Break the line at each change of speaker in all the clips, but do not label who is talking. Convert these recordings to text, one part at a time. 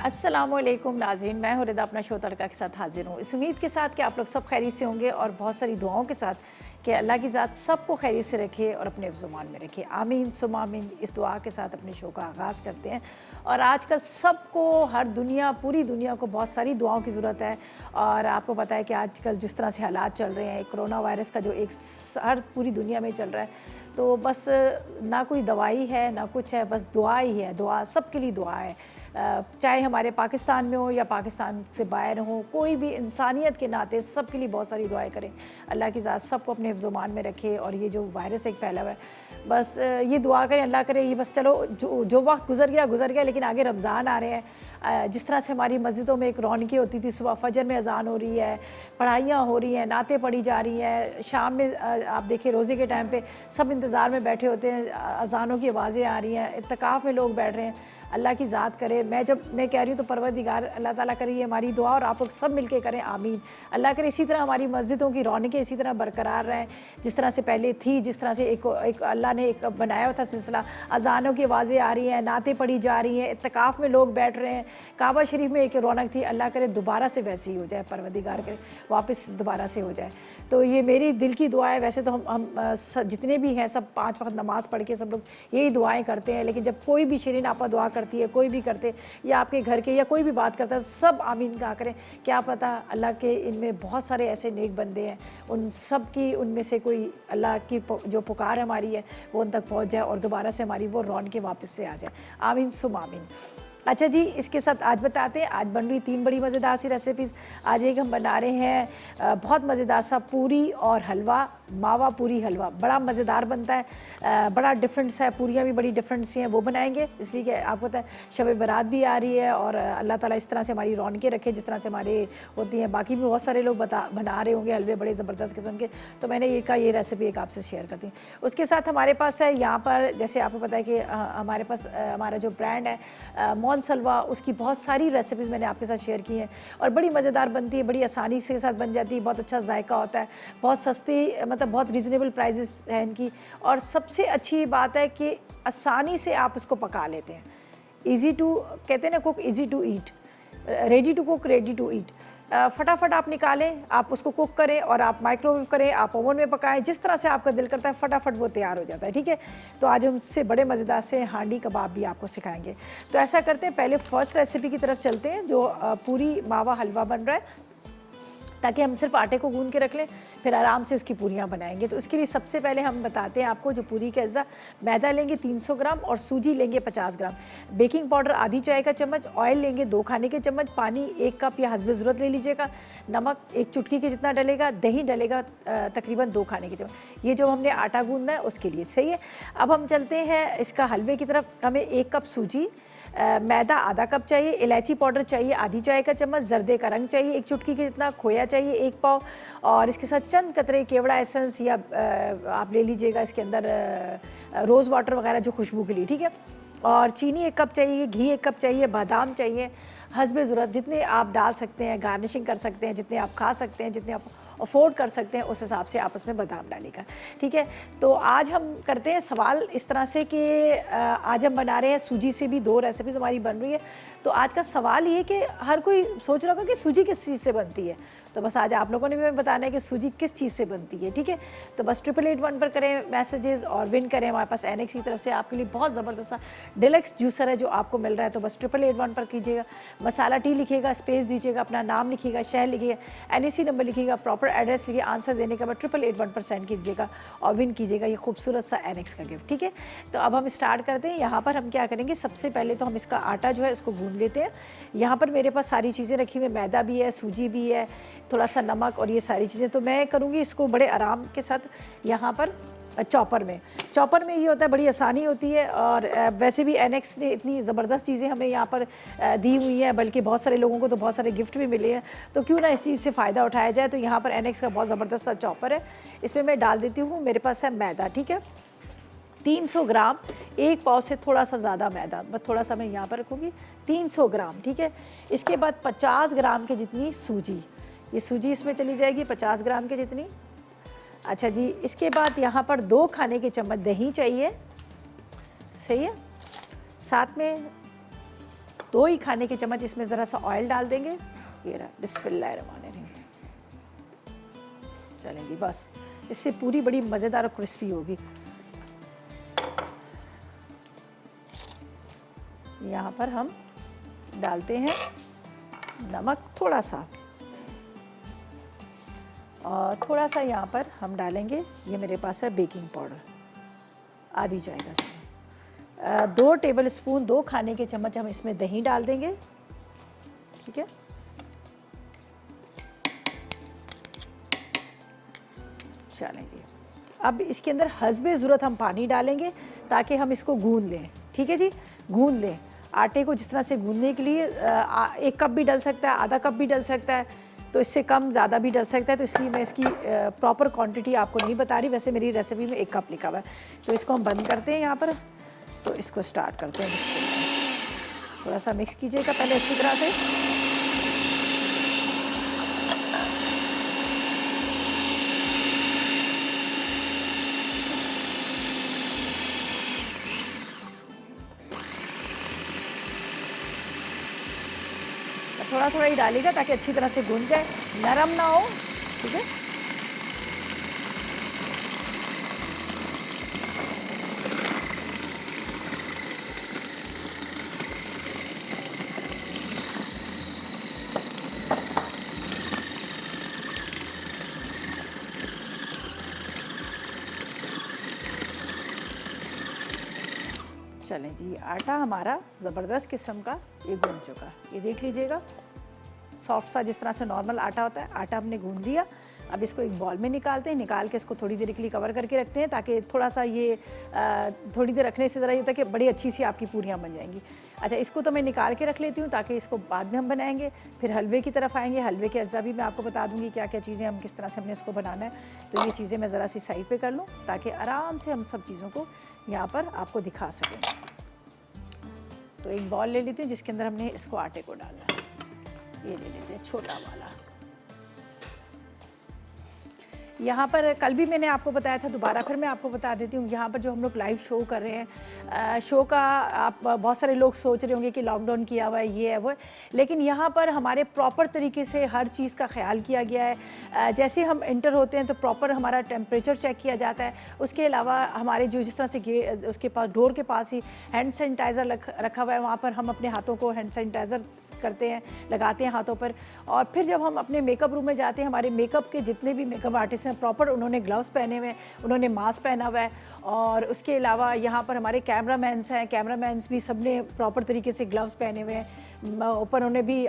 अस्सलामुअलैकुम नाज़रीन, मैं हूँ रिदा अपना शो तड़का के साथ हाजिर हूँ। इस उम्मीद के साथ कि आप लोग सब खैरियत से होंगे और बहुत सारी दुआओं के साथ कि अल्लाह की ज़ात सबको खैरियत से रखे और अपने ज़ुबान में रखे। आमीन सुम्मा आमीन। इस दुआ के साथ अपने शो का आगाज़ करते हैं। और आजकल सबको, हर दुनिया, पूरी दुनिया को बहुत सारी दुआओं की ज़रूरत है। और आपको पता है कि आजकल जिस तरह से हालात चल रहे हैं, कोरोना वायरस का जो एक हर पूरी दुनिया में चल रहा है, तो बस ना कोई दवाई है ना कुछ है, बस दुआ ही है। दुआ सबके लिए दुआ है, चाहे हमारे पाकिस्तान में हो या पाकिस्तान से बाहर हो, कोई भी इंसानियत के नाते सबके लिए बहुत सारी दुआएं करें। अल्लाह की ज़ात सबको अपने ज़ुबान में रखे। और ये जो वायरस एक फैला हुआ है, बस ये दुआ करें, अल्लाह करे ये बस चलो जो वक्त गुजर गया, लेकिन आगे रमज़ान आ रहे हैं। जिस तरह से हमारी मस्जिदों में एक रौनकी होती थी, सुबह फजर में अजान हो रही है, पढ़ाइयाँ हो रही हैं, नातें पढ़ी जा रही हैं, शाम में आप देखिए रोज़े के टाइम पे सब इंतज़ार में बैठे होते हैं, अजानों की आवाज़ें आ रही हैं, इत्तिकाफ़ में लोग बैठ रहे हैं। अल्लाह की ज़ात करे, मैं कह रही हूँ तो परवरदिगार अल्लाह ताला करे ये हमारी दुआ और आप लोग सब मिलके करें, आमीन। अल्लाह करे इसी तरह हमारी मस्जिदों की रौनकें इसी तरह बरकरार रहें जिस तरह से पहले थी, जिस तरह से एक अल्लाह ने एक बनाया हुआ था सिलसिला। अजानों की आवाज़ें आ रही हैं, नातें पढ़ी जा रही हैं, इत्तिकाफ़ में लोग बैठ रहे हैं, काबा शरीफ में एक रौनक थी। अल्लाह करे दोबारा से वैसी ही हो जाए, परवरदिगार करे वापस दोबारा से हो जाए। तो ये मेरी दिल की दुआ है। वैसे तो हम जितने भी हैं सब 5 वक्त नमाज़ पढ़ के सब लोग यही दुआएं करते हैं, लेकिन जब कोई भी शिरीन आपा दुआ करती है, कोई भी करते या आपके घर के या कोई भी बात करता है, तो सब आमीन कहा करें। क्या पता अल्लाह के इनमें बहुत सारे ऐसे नेक बंदे हैं, उन सब की उनमें से कोई अल्लाह की जो पुकार हमारी है वो उन तक पहुँच जाए और दोबारा से हमारी वो रौनकें वापस से आ जाए, आमीन सुम आमीन। अच्छा जी, इसके साथ आज बताते हैं, आज बन रही 3 बड़ी मज़ेदार सी रेसिपीज़। आज एक हम बना रहे हैं बहुत मज़ेदार सा पूरी और हलवा, मावा पूरी हलवा, बड़ा मज़ेदार बनता है, बड़ा डिफरेंट सा है। पूरियाँ भी बड़ी डिफरेंट सी हैं, वो बनाएंगे इसलिए कि आपको पता है शब बारात भी आ रही है और अल्लाह ताला इस तरह से हमारी रौनकें रखे जिस तरह से हमारे होती हैं। बाकी भी बहुत सारे लोग बना रहे होंगे हलवे बड़े ज़बरदस्त किस्म के, तो मैंने ये रेसिपी एक आपसे शेयर करती हूँ। उसके साथ हमारे पास है यहाँ पर, जैसे आपको पता है कि हमारे पास हमारा जो ब्रांड है मोन सलवा, उसकी बहुत सारी रेसिपीज़ मैंने आपके साथ शेयर की हैं और बड़ी मज़ेदार बनती है, बड़ी आसानी से साथ बन जाती है, बहुत अच्छा जायका होता है, बहुत सस्ती, मतलब बहुत रीज़नेबल प्राइसेस हैं इनकी। और सबसे अच्छी बात है कि आसानी से आप इसको पका लेते हैं। ईज़ी टू, कहते हैं ना cook easy to eat, ready to cook ready to eat. फटाफट आप निकालें, आप उसको कुक करें और आप माइक्रोवेव करें, आप ओवन में पकाएं, जिस तरह से आपका दिल करता है फटाफट वो तैयार हो जाता है। ठीक है, तो आज हम इससे बड़े मज़ेदार से हांडी कबाब भी आपको सिखाएंगे। तो ऐसा करते हैं, पहले फर्स्ट रेसिपी की तरफ चलते हैं जो पूरी मावा हलवा बन रहा है, ताकि हम सिर्फ आटे को गूंद के रख लें, फिर आराम से उसकी पूरियाँ बनाएंगे। तो उसके लिए सबसे पहले हम बताते हैं आपको जो पूरी का अज्जा, मैदा लेंगे 300 ग्राम और सूजी लेंगे 50 ग्राम, बेकिंग पाउडर आधी चाय का चम्मच, ऑयल लेंगे 2 खाने के चम्मच, पानी 1 कप या हस्बे ज़रूरत ले लीजिएगा, नमक 1 चुटकी के जितना डलेगा, दही डलेगा तकरीबन 2 खाने के चम्मच। ये जो हमने आटा गूंदना है उसके लिए सही है। अब हम चलते हैं इसका हलवे की तरफ। हमें 1 कप सूजी, मैदा आधा कप चाहिए, इलायची पाउडर चाहिए आधी चाय का चम्मच, जर्दे का रंग चाहिए 1 चुटकी के जितना, खोया चाहिए 1 पाव, और इसके साथ चंद कतरे केवड़ा एसेंस या आप ले लीजिएगा इसके अंदर रोज़ वाटर वगैरह जो खुशबू के लिए, ठीक है। और चीनी 1 कप चाहिए, घी 1 कप चाहिए, बादाम चाहिए हस्बे ज़रूरत, जितने आप डाल सकते हैं, गार्निशिंग कर सकते हैं, जितने आप खा सकते हैं, जितने आप अफोर्ड कर सकते हैं उस हिसाब से आप उसमें बादाम डालिएगा, ठीक है। तो आज हम करते हैं सवाल इस तरह से कि आज हम बना रहे हैं सूजी से भी 2 रेसिपीज़ हमारी बन रही है। तो आज का सवाल ये कि हर कोई सोच रहा होगा कि सूजी किस चीज़ से बनती है, तो बस आज आप लोगों ने भी हमें बताना है कि सूजी किस चीज़ से बनती है, ठीक है। तो बस 888 पर करें मैसेजेस और विन करें। हमारे पास एनेक्स की तरफ से आपके लिए बहुत ज़बरदस्त सा डिलक्स जूसर है जो आपको मिल रहा है, तो बस 888 पर कीजिएगा, मसाला टी लिखिएगा, स्पेस दीजिएगा, अपना नाम लिखिएगा, शहर लिखिएगा, NEC नंबर लिखिएगा, प्रॉपर एड्रेस लिखिए, आंसर देने के बाद 888 पर सेंड कीजिएगा और विन कीजिएगा ये खूबसूरत सा एनेक्स का गिफ्ट, ठीक है। तो अब हम स्टार्ट करते हैं। यहाँ पर हम क्या करेंगे, सबसे पहले तो हम इसका आटा जो है इसको गूंद लेते हैं। यहाँ पर मेरे पास सारी चीज़ें रखी हुई, मैदा भी है, सूजी भी है, थोड़ा सा नमक और ये सारी चीज़ें। तो मैं करूँगी इसको बड़े आराम के साथ यहाँ पर चॉपर में ये होता है, बड़ी आसानी होती है। और वैसे भी एनेक्स ने इतनी ज़बरदस्त चीज़ें हमें यहाँ पर दी हुई हैं, बल्कि बहुत सारे लोगों को तो बहुत सारे गिफ्ट भी मिले हैं, तो क्यों ना इस चीज़ से फ़ायदा उठाया जाए। तो यहाँ पर एनेक्स का बहुत ज़बरदस्त सा चॉपर है, इसमें मैं डाल देती हूँ, मेरे पास है मैदा, ठीक है, 300 ग्राम, 1 पाव से थोड़ा सा ज़्यादा मैदा, बस थोड़ा सा मैं यहाँ पर रखूँगी, 300 ग्राम, ठीक है। इसके बाद 50 ग्राम के जितनी सूजी, ये सूजी इसमें चली जाएगी 50 ग्राम के जितनी। अच्छा जी, इसके बाद यहाँ पर 2 खाने के चम्मच दही चाहिए, सही है। साथ में 2 ही खाने के चम्मच इसमें ज़रा सा ऑयल डाल देंगे। ये रहा, बिस्मिल्लाहिर्रहमानिर्रहीम। चलें जी, बस इससे पूरी बड़ी मज़ेदार और क्रिस्पी होगी। यहाँ पर हम डालते हैं नमक थोड़ा सा, और थोड़ा सा यहाँ पर हम डालेंगे, ये मेरे पास है बेकिंग पाउडर, आधी चाय का चम्मच। 2 टेबल स्पून, 2 खाने के चम्मच हम इसमें दही डाल देंगे, ठीक है। चलेंगे, अब इसके अंदर हस्बे ज़रूरत हम पानी डालेंगे ताकि हम इसको गूंद लें, ठीक है जी। गूंद लें आटे को, जिस तरह से गूंदने के लिए 1 कप भी डल सकता है, आधा कप भी डल सकता है, तो इससे कम ज़्यादा भी डल सकता है। तो इसलिए मैं इसकी प्रॉपर क्वांटिटी आपको नहीं बता रही, वैसे मेरी रेसिपी में 1 कप लिखा हुआ है। तो इसको हम बंद करते हैं यहाँ पर, तो इसको स्टार्ट करते हैं। थोड़ा सा मिक्स कीजिएगा पहले अच्छी तरह से। थोड़ा थोड़ा ही डालिएगा ताकि अच्छी तरह से गूंज जाए, नरम ना हो, ठीक है। चलें जी, आटा हमारा ज़बरदस्त किस्म का ये गूंज चुका, ये देख लीजिएगा, सॉफ्ट सा जिस तरह से नॉर्मल आटा होता है, आटा हमने गूंद दिया। अब इसको एक बॉल में निकालते हैं, निकाल के इसको थोड़ी देर के लिए कवर करके रखते हैं ताकि थोड़ा सा ये थोड़ी देर रखने से ज़रा ये होता है कि बड़ी अच्छी सी आपकी पूरियाँ बन जाएंगी। अच्छा, इसको तो मैं निकाल के रख लेती हूँ ताकि इसको बाद में हम बनाएंगे। फिर हलवे की तरफ आएंगे, हलवे के अज्जा भी मैं आपको बता दूँगी क्या क्या चीज़ें, हम किस तरह से हमने इसको बनाना है। तो ये चीज़ें मैं ज़रा सी साइड पर कर लूँ ताकि आराम से हम सब चीज़ों को यहाँ पर आपको दिखा सकें। तो एक बॉल ले लेती हूँ जिसके अंदर हमने इसको आटे को डालना है, ये ले लेते हैं छोटा वाला। यहाँ पर कल भी मैंने आपको बताया था, दोबारा फिर मैं आपको बता देती हूँ। यहाँ पर जो हम लोग लाइव शो कर रहे हैं, शो का आप बहुत सारे लोग सोच रहे होंगे कि लॉकडाउन किया हुआ है, ये है वो है, लेकिन यहाँ पर हमारे प्रॉपर तरीके से हर चीज़ का ख्याल किया गया है। जैसे हम एंटर होते हैं तो प्रॉपर हमारा टेम्परेचर चेक किया जाता है। उसके अलावा हमारे जो जिस तरह से उसके पास डोर के पास ही हैंड सैनिटाइज़र रखा हुआ है, वहाँ पर हम अपने हाथों को हैंड सैनिटाइज़र करते हैं, लगाते हैं हाथों पर। और फिर जब हम अपने मेकअप रूम में जाते हैं, हमारे मेकअप के जितने भी मेकअप आर्टिस्ट प्रॉपर उन्होंने ग्लव्स पहने हुए हैं, उन्होंने मास्क पहना हुआ है। और उसके अलावा यहाँ पर हमारे कैमरामैन्स हैं, कैमरामैन्स भी सब ने प्रॉपर तरीके से ग्लव्स पहने हुए हैं, ऊपर उन्होंने भी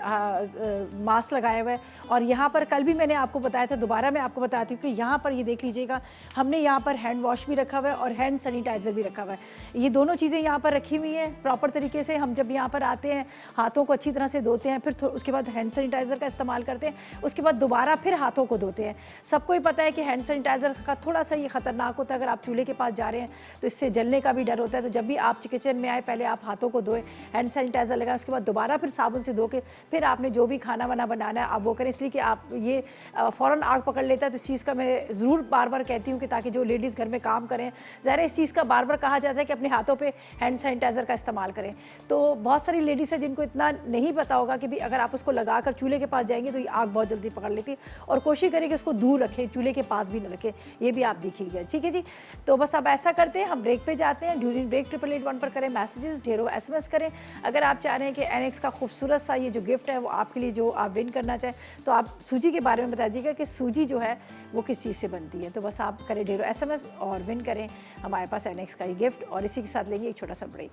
मास्क लगाया हुआ है। और यहाँ पर कल भी मैंने आपको बताया था, दोबारा मैं आपको बताती हूँ कि यहाँ पर ये देख लीजिएगा, हमने यहाँ पर हैंड वॉश भी रखा हुआ है और हैंड सैनिटाइज़र भी रखा हुआ है। ये दोनों चीज़ें यहाँ पर रखी हुई हैं प्रॉपर तरीके से। हम जब यहाँ पर आते हैं हाथों को अच्छी तरह से धोते हैं, फिर उसके बाद हैंड सैनिटाइज़र का इस्तेमाल करते हैं, उसके बाद दोबारा फिर हाथों को धोते हैं। सबको ही पता है कि हैंड सैनिटाइज़र का थोड़ा सा ये ख़तरनाक होता है, अगर आप चूल्हे के पास जा रहे हैं तो इससे जलने का भी डर होता है। तो जब भी आप किचन में आए, पहले आप हाथों को धोएं, हैंड सैनिटाइज़र लगाएं, उसके बाद दोबारा फिर साबुन से धो के फिर आपने जो भी खाना वाना बनाना है आप वो करें। इसलिए कि आप ये फ़ौरन आग पकड़ लेता है। तो इस चीज़ का मैं ज़रूर बार बार कहती हूँ कि ताकि जो लेडीज़ घर में काम करें, ज़ाहिर है इस चीज़ का बार बार कहा जाता है कि अपने हाथों पे हैंड सैनिटाइज़र का इस्तेमाल करें। तो बहुत सारी लेडीज़ है जिनको इतना नहीं पता होगा कि भी अगर आप उसको लगा कर चूल्हे के पास जाएंगे तो ये आग बहुत जल्दी पकड़ लेती है। और कोशिश करें कि उसको दूर रखें, चूल्हे के पास भी न रखें, ये भी आप देखिएगा, ठीक है जी। तो बस अब ऐसा करते हैं, हम ब्रेक पे जाते हैं। ड्यूरिंग ब्रेक 888 पर करें मैसेजेस, ढेरों SMS करें। अगर आप चाह रहे हैं कि NX का खूबसूरत सा ये जो गिफ्ट है वो आपके लिए जो आप विन करना चाहें, तो आप सूजी के बारे में बता दीजिएगा कि सूजी जो है वो किस चीज़ से बनती है। तो बस आप करें ढेरों SMS और विन करें हमारे पास NX का ये गिफ्ट। और इसी के साथ लेंगे एक छोटा सा ब्रेक।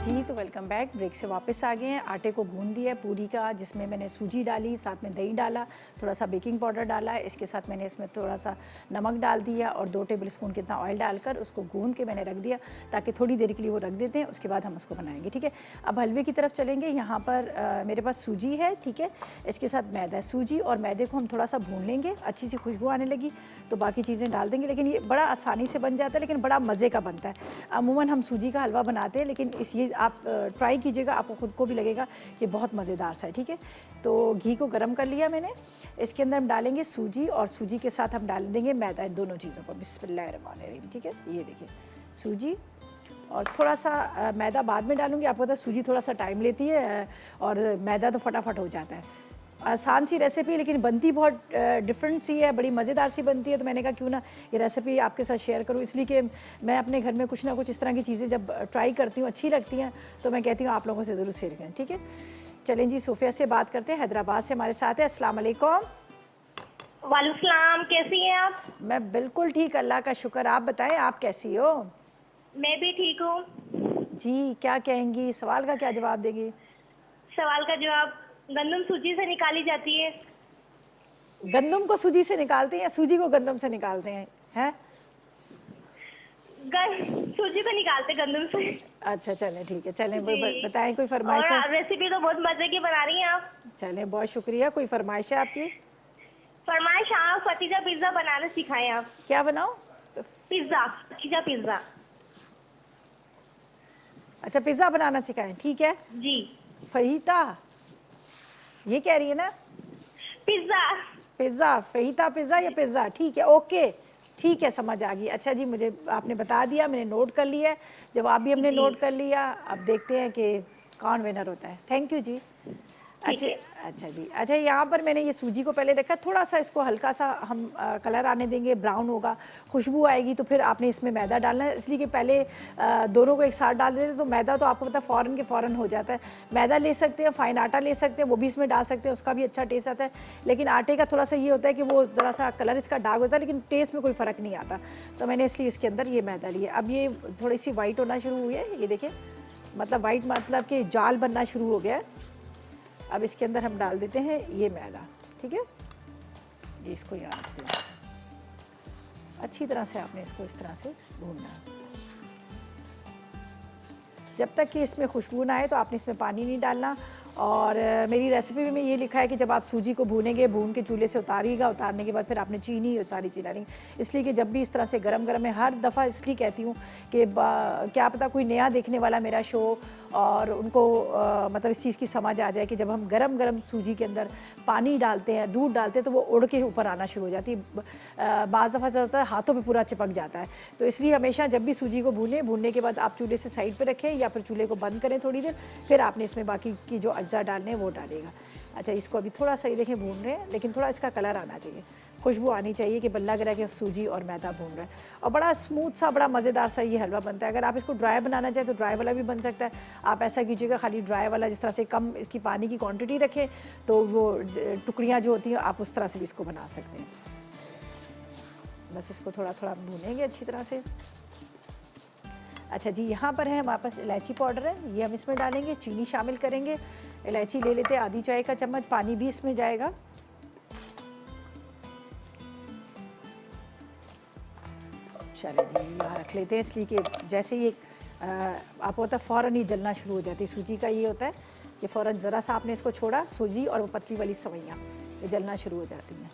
जी, तो वेलकम बैक। ब्रेक से वापस आ गए हैं। आटे को गूंद दिया है पूरी का, जिसमें मैंने सूजी डाली, साथ में दही डाला, थोड़ा सा बेकिंग पाउडर डाला है, इसके साथ मैंने इसमें थोड़ा सा नमक डाल दिया और 2 टेबल स्पून कितना ऑयल डालकर उसको गूंद के मैंने रख दिया ताकि थोड़ी देर के लिए वो रख देते हैं। उसके बाद हम उसको बनाएंगे, ठीक है। अब हलवे की तरफ चलेंगे। यहाँ पर मेरे पास सूजी है, ठीक है, इसके साथ मैदा है। सूजी और मैदे को हम थोड़ा सा भून लेंगे, अच्छी सी खुशबू आने लगी तो बाकी चीज़ें डाल देंगे। लेकिन ये बड़ा आसानी से बन जाता है, लेकिन बड़ा मज़े का बनता है। अमूमन हम सूजी का हलवा बनाते हैं, लेकिन ये आप ट्राई कीजिएगा, आपको खुद को भी लगेगा कि बहुत मज़ेदार सा है, ठीक है। तो घी को गर्म कर लिया मैंने, इसके अंदर हम डालेंगे सूजी और सूजी के साथ हम डाल देंगे मैदा, इन दोनों चीज़ों को। बिस्मिल्लाहिर्रहमानिर्रहीम, ठीक है। ये देखिए सूजी और थोड़ा सा मैदा बाद में डालूंगी। आपको पता है सूजी थोड़ा सा टाइम लेती है और मैदा तो फटाफट हो जाता है। आसान सी रेसिपी लेकिन बनती बहुत डिफरेंट सी है, बड़ी मज़ेदार सी बनती है। तो मैंने कहा क्यों ना ये रेसिपी आपके साथ शेयर करूँ, इसलिए कि मैं अपने घर में कुछ ना कुछ इस तरह की चीज़ें जब ट्राई करती हूँ अच्छी लगती हैं तो मैं कहती हूँ आप लोगों से ज़रूर शेयर करें। ठीक है, चलें जी, सोफिया से बात करते हैं, हैदराबाद से हमारे साथ है। अस्सलाम वालेकुम।
वालेकुम सलाम, कैसी हैं आप?
मैं बिल्कुल ठीक, अल्लाह का शुक्र। आप बताएं आप कैसी हो?
मैं भी ठीक हूँ।
जी, क्या कहेंगी, सवाल का क्या जवाब देंगी?
सवाल का जवाब, गंदम सूजी से निकाली जाती है।
गंदम को सूजी से निकालते हैं या सूजी को गंदम से निकालते हैं? हैं?
सूजी को निकालते गंदम से।
अच्छा चलें, ठीक है, चलें
जी।
बताएं, कोई फरमाइश है?
और रेसिपी तो बहुत मजे की बना रही हैं आप।
चलें, बहुत शुक्रिया। कोई फरमाइश है आपकी?
फरमाइश, हाँ, फतीजा पिज्जा बनाना सिखाएं आप।
क्या बनाओ?
पिज्जा, फतीजा पिज्जा।
अच्छा, पिज़्ज़ा बनाना सिखाएं, ठीक है।
जी।
फहीता ये कह रही है ना?
पिज्जा।
पिज़्ज़ा, फहीता पिज़्ज़ा या पिज़्ज़ा, ठीक है, ओके, ठीक है, समझ आ गई। अच्छा जी, मुझे आपने बता दिया, मैंने नोट कर लिया है, जवाब भी हमने
जी,
नोट कर लिया। अब देखते हैं कि कौन विनर होता है। थैंक यू जी।
ठीक
अच्छा,
है।
अच्छा जी, अच्छा यहाँ पर मैंने ये सूजी को पहले रखा, थोड़ा सा इसको हल्का सा हम कलर आने देंगे, ब्राउन होगा, खुशबू आएगी, तो फिर आपने इसमें मैदा डालना है। इसलिए कि पहले दोनों को एक साथ डाल देते तो मैदा तो आपको पता है फ़ौरन के फ़ौरन हो जाता है। मैदा ले सकते हैं, फ़ाइन आटा ले सकते हैं, वो भी इसमें डाल सकते हैं, उसका भी अच्छा टेस्ट आता है। लेकिन आटे का थोड़ा सा ये होता है कि वो ज़रा सा कलर इसका डार्क होता है लेकिन टेस्ट में कोई फ़र्क नहीं आता। तो मैंने इसलिए इसके अंदर ये मैदा लिया। अब ये थोड़ी सी वाइट होना शुरू हुई है, ये देखें, मतलब वाइट मतलब कि जाल बनना शुरू हो गया है। अब इसके अंदर हम डाल देते हैं ये मैदा, ठीक है। ये इसको यहाँ रखते हैं, अच्छी तरह से आपने इसको इस तरह से भूनना है। जब तक कि इसमें खुशबू ना आए तो आपने इसमें पानी नहीं डालना। और मेरी रेसिपी में ये लिखा है कि जब आप सूजी को भूनेंगे, भून के चूल्हे से उतारिएगा, उतारने के बाद फिर आपने चीनी और सारी चीज़ डालेंगे। इसलिए कि जब भी इस तरह से गरम गरम है, हर दफ़ा इसलिए कहती हूँ कि क्या पता कोई नया देखने वाला मेरा शो और उनको मतलब इस चीज़ की समझ आ जाए कि जब हम गरम गरम सूजी के अंदर पानी डालते हैं, दूध डालते हैं, तो वो उड़ के ऊपर आना शुरू हो जाती है। बाज़ दफ़ा जो होता है हाथों पे पूरा चिपक जाता है। तो इसलिए हमेशा जब भी सूजी को भूनने के बाद आप चूल्हे से साइड पे रखें या फिर चूल्हे को बंद करें थोड़ी देर, फिर आपने इसमें बाकी की जो अज्जा डालने हैं वो डालेगा। अच्छा, इसको अभी थोड़ा सा ये देखें भून रहे हैं, लेकिन थोड़ा इसका कलर आना चाहिए, खुशबू आनी चाहिए कि बल्ला गिरा के सूजी और मैदा भून रहा है। और बड़ा स्मूथ सा, बड़ा मज़ेदार सा ये हलवा बनता है। अगर आप इसको ड्राई बनाना चाहें तो ड्राई वाला भी बन सकता है। आप ऐसा कीजिएगा, खाली ड्राई वाला, जिस तरह से कम इसकी पानी की क्वांटिटी रखें तो वो टुकड़ियाँ जो होती हैं आप उस तरह से भी इसको बना सकते हैं। बस इसको थोड़ा थोड़ा भूनेंगे अच्छी तरह से। अच्छा जी, यहाँ पर है हमारे पास इलायची पाउडर है, ये हम इसमें डालेंगे, चीनी शामिल करेंगे। इलायची ले लेते हैं आधी चाय का चम्मच, पानी भी इसमें जाएगा। चलिए जी, यहाँ रख लेते हैं, इसलिए कि जैसे ही आपको होता है फ़ौरन ही जलना शुरू हो जाती है। सूजी का ये होता है कि फ़ौरन ज़रा सा आपने इसको छोड़ा, सूजी और वो पतली वाली सवैयाँ ये जलना शुरू हो जाती हैं।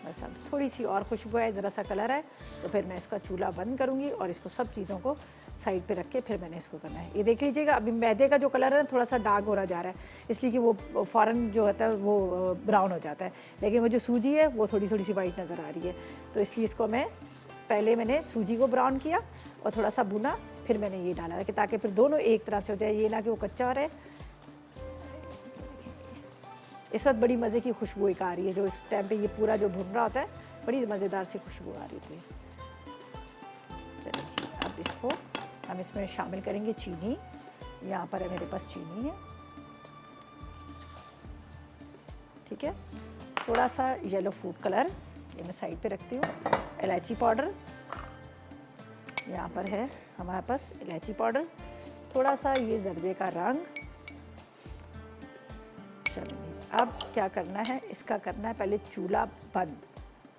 बस अब थोड़ी सी और खुशबू आए, ज़रा सा कलर आए तो फिर मैं इसका चूल्हा बंद करूँगी और इसको सब चीज़ों को साइड पे रख के फिर मैंने इसको करना है। ये देख लीजिएगा, अभी मैदे का जो कलर है ना थोड़ा सा डार्क हो रहा जा रहा है, इसलिए कि वो फ़ौरन जो होता है वो ब्राउन हो जाता है। लेकिन वो जो सूजी है वो थोड़ी थोड़ी सी वाइट नज़र आ रही है। तो इसलिए इसको मैंने सूजी को ब्राउन किया और थोड़ा सा भुना, फिर मैंने ये डाला कि ताकि फिर दोनों एक तरह से हो जाए, ये ना कि वो कच्चा रहे। इस वक्त बड़ी मज़े की खुशबू एक आ रही है, जो इस टाइम पे ये पूरा जो भुन रहा होता है, बड़ी मज़ेदार सी खुशबू आ रही थी। चलिए जी, अब इसको हम इसमें शामिल करेंगे चीनी। यहाँ पर है मेरे पास चीनी है, ठीक है। थोड़ा सा येलो फूड कलर ये मैं साइड पे रखती हूँ। इलायची पाउडर यहाँ पर है हमारे पास, इलायची पाउडर, थोड़ा सा ये जर्दे का रंग। चलो जी, अब क्या करना है, इसका करना है पहले चूल्हा बंद,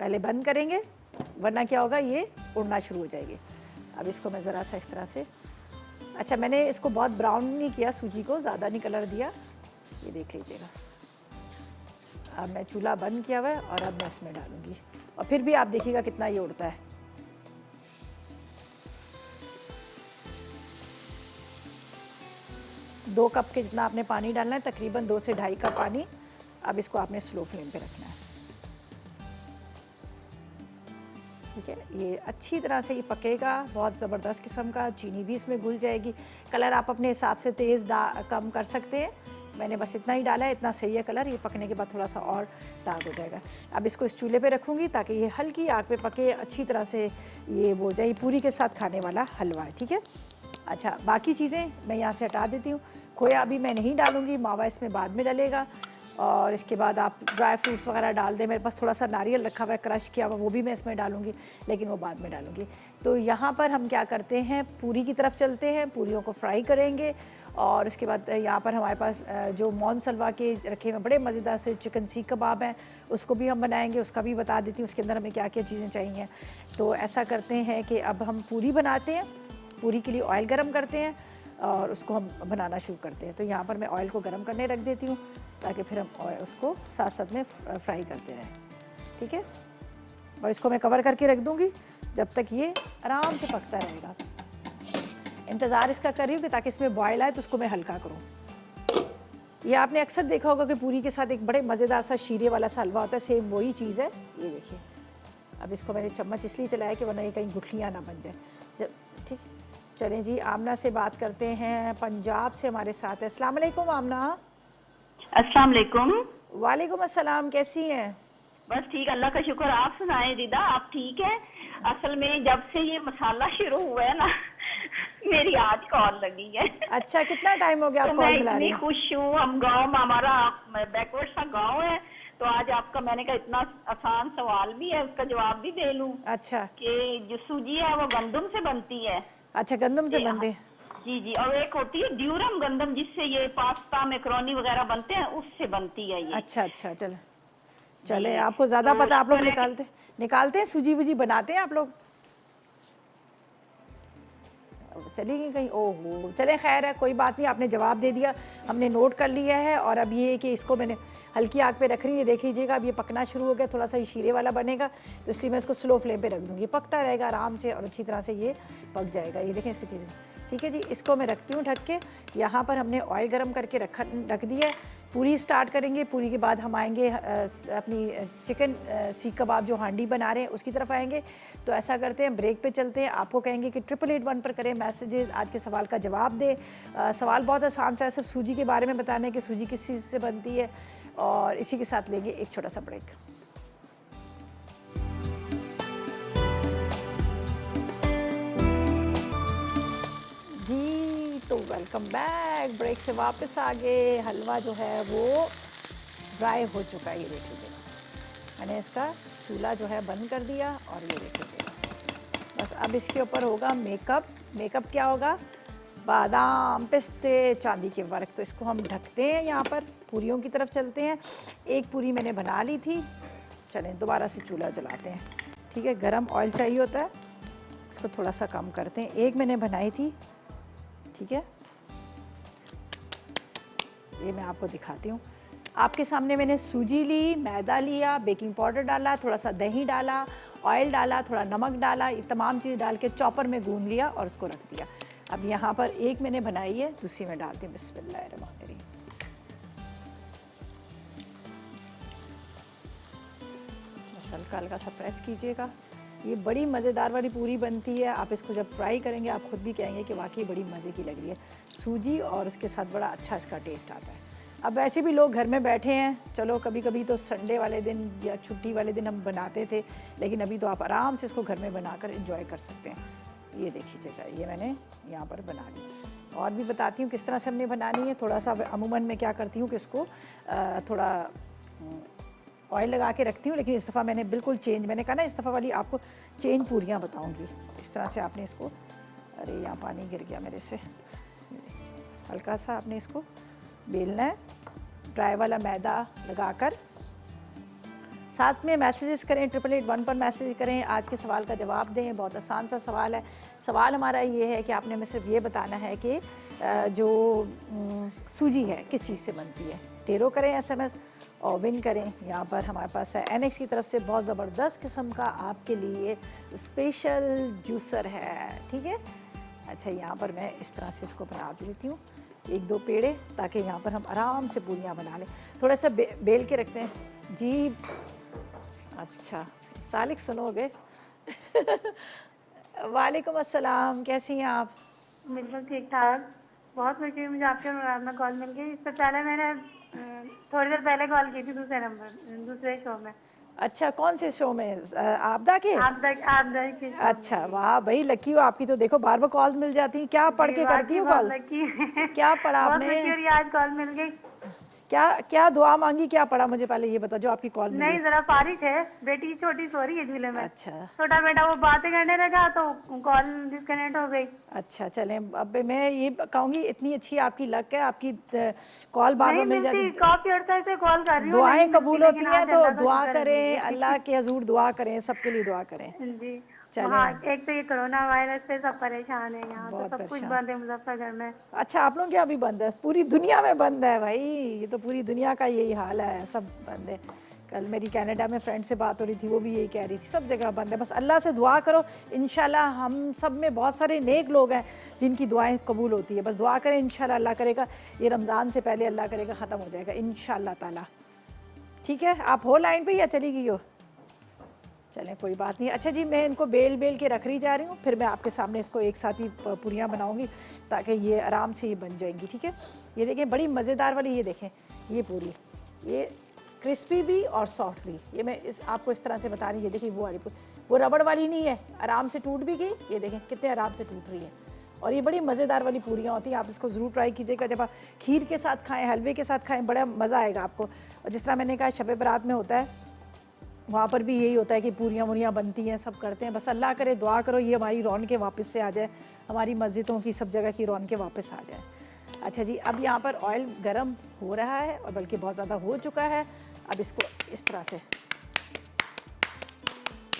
पहले बंद करेंगे वरना क्या होगा, ये उड़ना शुरू हो जाएगी। अब इसको मैं ज़रा सा इस तरह से, अच्छा मैंने इसको बहुत ब्राउन नहीं किया, सूजी को ज़्यादा नहीं कलर दिया, ये देख लीजिएगा। अब मैं चूल्हा बंद किया हुआ है और अब मैं इसमें डालूँगी और फिर भी आप देखिएगा कितना ये उड़ता है। दो कप के जितना आपने पानी डालना है, तकरीबन 2 से 2.5 कप पानी। अब इसको आपने स्लो फ्लेम पे रखना है। ठीक है, ये अच्छी तरह से ये पकेगा, बहुत ज़बरदस्त किस्म का, चीनी भी इसमें घुल जाएगी। कलर आप अपने हिसाब से तेज़ कम कर सकते हैं, मैंने बस इतना ही डाला है, इतना सही है कलर। ये पकने के बाद थोड़ा सा और डार्क हो जाएगा। अब इसको इस चूल्हे पे रखूँगी ताकि ये हल्की आग पे पके, अच्छी तरह से ये वो जाए, पूरी के साथ खाने वाला हलवा है। ठीक है, अच्छा बाकी चीज़ें मैं यहाँ से हटा देती हूँ। खोया अभी मैं नहीं डालूँगी, मावा इसमें बाद में डलेगा। और इसके बाद आप ड्राई फ्रूट्स वगैरह डाल दें, मेरे पास थोड़ा सा नारियल रखा हुआ है क्रश किया हुआ, वो भी मैं इसमें डालूँगी, लेकिन वो बाद में डालूँगी। तो यहाँ पर हम क्या करते हैं, पूरी की तरफ चलते हैं, पूरियों को फ्राई करेंगे। और उसके बाद यहाँ पर हमारे पास जो मोनसलवा के रखे हुए बड़े मज़ेदार से चिकन सीख कबाब हैं, उसको भी हम बनाएंगे, उसका भी बता देती हूँ उसके अंदर हमें क्या क्या चीज़ें चाहिए। तो ऐसा करते हैं कि अब हम पूरी बनाते हैं, पूरी के लिए ऑयल गरम करते हैं और उसको हम बनाना शुरू करते हैं। तो यहाँ पर मैं ऑयल को गरम करने रख देती हूँ ताकि फिर हम उसको साथ साथ में फ्राई करते रहें। ठीक है, और इसको मैं कवर करके रख दूँगी जब तक ये आराम से पकता रहेगा। इंतज़ार इसका कर रही हूँ कि ताकि इसमें बॉयल आए तो उसको मैं हल्का करूँ। ये आपने अक्सर देखा होगा कि पूरी के साथ एक बड़े मज़ेदार सा शीरे वाला सा हलवा होता है, सेम वही चीज़ है। ये देखिए, अब इसको मैंने चम्मच इसलिए चलाया कि वरना ये कहीं गुठलियाँ ना बन जाए। जब ठीक है, चलें जी, आमना से बात करते हैं, पंजाब से हमारे साथ है। अस्सलाम वालेकुम आमना।
अस्सलाम वालेकुम।
वालेकुम अस्सलाम, कैसी हैं?
बस ठीक, अल्लाह का शुक्र। आप सुनाएं रिदा, आप ठीक हैं? असल में जब से ये मसाला शुरू हुआ है ना मेरी आज कॉल लगी है।
अच्छा, कितना टाइम हो गया आप
तो
कॉल
मैं
मिला रही
इतनी
हैं?
खुश हूँ। हम गांव में, हमारा बैकवर्ड सा गांव है, तो आज आपका मैंने कहा इतना आसान सवाल भी है, उसका जवाब भी दे लूं
अच्छा
कि जो सूजी है वो गंदम से बनती है।
अच्छा, गंदम से बनते हैं।
जी जी, और एक होती है ड्यूरम गंदम, जिससे ये पास्ता मैक्रोनी वगैरह बनते हैं, उससे बनती है ये।
अच्छा अच्छा, चले
जी,
आपको ज़्यादा
तो
पता, आप लोग
शुक्र है
निकालते हैं सूजी वूजी बनाते हैं आप लोग? चली गई कहीं? ओहो, चले खैर है, कोई बात नहीं, आपने जवाब दे दिया, हमने नोट कर लिया है। और अब ये कि इसको मैंने हल्की आग पे रख रही है, देख लीजिएगा अब ये पकना शुरू हो गया, थोड़ा सा ये शीरे वाला बनेगा, तो इसलिए मैं इसको स्लो फ्लेम पे रख दूँगी, पकता रहेगा आराम से और अच्छी तरह से ये पक जाएगा। ये देखें इसकी चीज़ें। ठीक है जी, इसको मैं रखती हूँ ढक के। यहाँ पर हमने ऑयल गरम करके रख दिया है। पूरी स्टार्ट करेंगे, पूरी के बाद हम आएंगे अपनी चिकन सीख कबाब जो हांडी बना रहे हैं उसकी तरफ आएंगे। तो ऐसा करते हैं, ब्रेक पे चलते हैं। आपको कहेंगे कि 8881 पर करें मैसेजेस, आज के सवाल का जवाब दें। सवाल बहुत आसान सा है, सिर्फ सूजी के बारे में बताने कि सूजी किस चीज़ से बनती है। और इसी के साथ लेंगे एक छोटा सा ब्रेक। जी तो वेलकम बैक, ब्रेक से वापस आ गए। हलवा जो है वो ड्राई हो चुका है, ये देख लीजिएगा। मैंने इसका चूल्हा जो है बंद कर दिया और ये देख लीजिएगा। बस अब इसके ऊपर होगा मेकअप क्या होगा? बादाम, पिस्ते, चांदी के वर्क। तो इसको हम ढकते हैं। यहाँ पर पूरियों की तरफ चलते हैं। एक पूरी मैंने बना ली थी, चलें दोबारा से चूल्हा जलाते हैं। ठीक है, गरम ऑयल चाहिए होता है, इसको थोड़ा सा कम करते हैं। एक मैंने बनाई थी, ठीक है, ये मैं आपको दिखाती हूँ। आपके सामने मैंने सूजी ली, मैदा लिया, बेकिंग पाउडर डाला, थोड़ा सा दही डाला, ऑयल डाला, थोड़ा नमक डाला, ये तमाम चीज़ डाल के चॉपर में गूंद लिया और उसको रख दिया। अब यहाँ पर एक मैंने बनाई है, दूसरी में डालती हूँ। बिस्मिल्लाहिर्रहमानिर्रहीम। बस हल्का हल्का सा प्रेस कीजिएगा। ये बड़ी मज़ेदार वाली पूरी बनती है। आप इसको जब फ्राई करेंगे आप खुद भी कहेंगे कि वाकई बड़ी मज़े की लग रही है। सूजी और उसके साथ बड़ा अच्छा इसका टेस्ट आता है। अब वैसे भी लोग घर में बैठे हैं, चलो कभी कभी तो संडे वाले दिन या छुट्टी वाले दिन हम बनाते थे, लेकिन अभी तो आप आराम से इसको घर में बनाकर एंजॉय कर सकते हैं। ये देख लीजिएगा, ये मैंने यहाँ पर बना ली। और भी बताती हूँ किस तरह से हमने बनानी है। थोड़ा सा अमूमन मैं क्या करती हूँ कि इसको थोड़ा ऑयल लगा के रखती हूँ, लेकिन इस दफ़ा मैंने बिल्कुल चेंज, मैंने कहा ना इस दफ़ा वाली आपको चेंज पूरियाँ बताऊँगी। इस तरह से आपने इसको, अरे यहाँ पानी गिर गया मेरे से, हल्का सा आपने इसको बेलना है, ड्राई वाला मैदा लगाकर। साथ में मैसेजेस करें, 8881 पर मैसेज करें, आज के सवाल का जवाब दें। बहुत आसान सा सवाल है। सवाल हमारा ये है कि आपने हमें सिर्फ ये बताना है कि जो सूजी है किस चीज़ से बनती है। ढेरों करें SMS और विन करें। यहाँ पर हमारे पास है NX की तरफ से बहुत ज़बरदस्त किस्म का आपके लिए स्पेशल जूसर है। ठीक है, अच्छा यहाँ पर मैं इस तरह से इसको बना देती हूँ, एक दो पेड़े, ताकि यहाँ पर हम आराम से पूरियाँ बना लें। थोड़ा सा बेल के रखते हैं जी। अच्छा सालिक सुनोगे, वालेकुम अस्सलाम, कैसी हैं आप?
बिल्कुल ठीक ठाक। बहुत खुशी हुई मुझे आपके प्रोग्राम में कॉल मिल गई। इससे पहले मैंने थोड़ी देर पहले कॉल की थी दूसरे शो में।
अच्छा, कौन से शो में? आपदा के?
आप दर के शो
अच्छा,
में।
वाह भाई, लकी हो आपकी तो। देखो बार बार कॉल मिल जाती हैं। क्या पढ़
जी
के करती
वाकई
हो
बहुत
कॉल?
लकी है।
क्या पढ़ा
बहुत
आपने?
लकी, और ये आज कॉल मिल गई।
क्या क्या दुआ मांगी, क्या पढ़ा? मुझे पहले ये बताओ जो आपकी कॉल मिली।
नहीं, जरा फारिग है, बेटी छोटी सो रही है झूले में।
अच्छा
छोटा बेटा वो बातें करने लगा तो कॉल डिस्कनेक्ट हो गई।
अच्छा, चलें। अब मैं ये कहूँगी, इतनी अच्छी आपकी लक है, आपकी कॉल बार बार
नहीं
मिल
मिलती,
जाती।
काफी अर्सा से कॉल कर रही हूँ,
दुआएं
नहीं मिलती,
कबूल होती
लेकिन
हैं,
आज
तो
अल्लाह का
दुआ
शुक्र है मिल
करें,
गई।
अल्लाह के हजूर दुआ करें, सबके लिए दुआ करें।
जी। वहाँ
चलें,
एक तो ये कोरोना वायरस से सब परेशान है, यहाँ तो
बहुत
सब कुछ
परेशान।
बंद है मुजफ्फरगढ़ में।
अच्छा, आप लोग क्या अभी बंद है? पूरी दुनिया में बंद है भाई, ये तो पूरी दुनिया का यही हाल है, सब बंद है। कल मेरी कनाडा में फ्रेंड से बात हो रही थी, वो भी यही कह रही थी, सब जगह बंद है। बस अल्लाह से दुआ करो, इंशाल्लाह। हम सब में बहुत सारे नेक लोग हैं जिनकी दुआएं कबूल होती है। बस दुआ करें, इंशाल्लाह अल्लाह करेगा ये रमज़ान से पहले अल्लाह करेगा ख़त्म हो जाएगा इंशाल्लाह ताला। ठीक है, आप हो लाइन पे या चली गई हो? चलें, कोई बात नहीं। अच्छा जी, मैं इनको बेल बेल के रख रही जा रही हूँ, फिर मैं आपके सामने इसको एक साथ ही पूरियाँ बनाऊँगी ताकि ये आराम से ये बन जाएंगी। ठीक है, ये देखें बड़ी मज़ेदार वाली, ये देखें ये पूरी, ये क्रिस्पी भी और सॉफ्ट भी। ये मैं आपको इस तरह से बता रही हूँ। ये देखिए वो वाली पूरी, वो रबड़ वाली नहीं है, आराम से टूट भी गई। ये देखें कितने आराम से टूट रही है, और ये बड़ी मज़ेदार वाली पूरियाँ होती हैं। आप इसको ज़रूर ट्राई कीजिएगा, जब आप खीर के साथ खाएँ, हलवे के साथ खाएँ, बड़ा मज़ा आएगा आपको। और जिस तरह मैंने कहा शब बारात में होता है, वहाँ पर भी यही होता है कि पूरियाँ मुरियाँ बनती हैं, सब करते हैं। बस अल्लाह करे, दुआ करो ये हमारी रौनकें वापस से आ जाए, हमारी मस्जिदों की सब जगह की रौनकें वापस आ जाए। अच्छा जी, अब यहाँ पर ऑयल गरम हो रहा है, और बल्कि बहुत ज़्यादा हो चुका है। अब इसको इस तरह से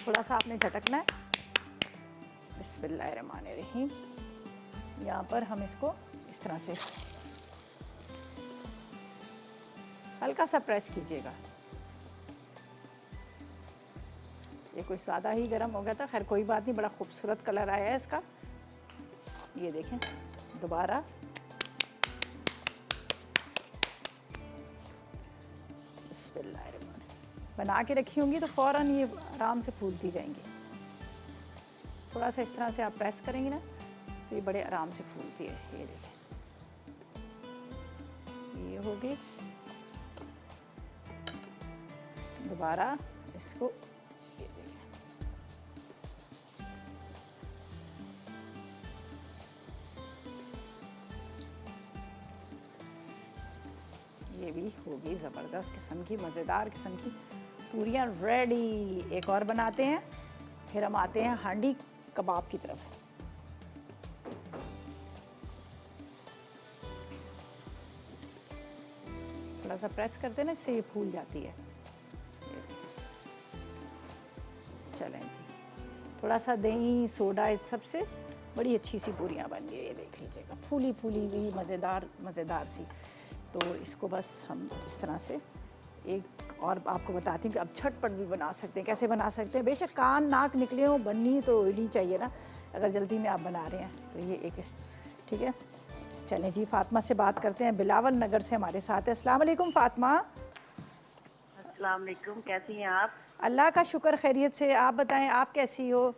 थोड़ा सा आपने झटकना है। बिस्मिल्लाहिर्रहमानिर्रहीम। यहाँ पर हम इसको इस तरह से हल्का सा प्रेस कीजिएगा। ये कुछ ज़्यादा ही गर्म हो गया था, खैर कोई बात नहीं, बड़ा खूबसूरत कलर आया है इसका। ये देखें दोबारा, बिस्मिल्लाहिर्रहमानिर्रहीम। बना के रखी होंगी तो फ़ौरन ये आराम से फूलती जाएंगी। थोड़ा सा इस तरह से आप प्रेस करेंगे ना तो ये बड़े आराम से फूलती है। ये देखें, ये होगी। दोबारा इसको, ये देखें, ये भी होगी ज़बरदस्त किस्म की, मज़ेदार किस्म की पूरियाँ रेडी। एक और बनाते हैं, फिर हम आते हैं हांडी कबाब की तरफ। थोड़ा सा प्रेस करते हैं ना, इससे ये फूल जाती है। चलें जी, थोड़ा सा दही सोडा इस सब से बड़ी अच्छी सी पूरियाँ बन गई। ये देख लीजिएगा, फूली फूली हुई मज़ेदार सी। तो इसको बस हम इस तरह से एक और आपको बताती हूँ कि अब झटपट भी बना सकते हैं। कैसे बना सकते हैं? बेशक कान नाक निकले हों, बननी तो नहीं चाहिए ना, अगर जल्दी में आप बना रहे हैं तो। ये एक, ठीक है। चलें जी, फ़ातिमा से बात करते हैं, बिलावल नगर से हमारे साथ है। अस्सलाम वालेकुम फ़ातिमा।
अस्सलाम वालेकुम, कैसी हैं आप?
अल्लाह का शुक्र, खैरियत से। आप बताएं, आप कैसी हो?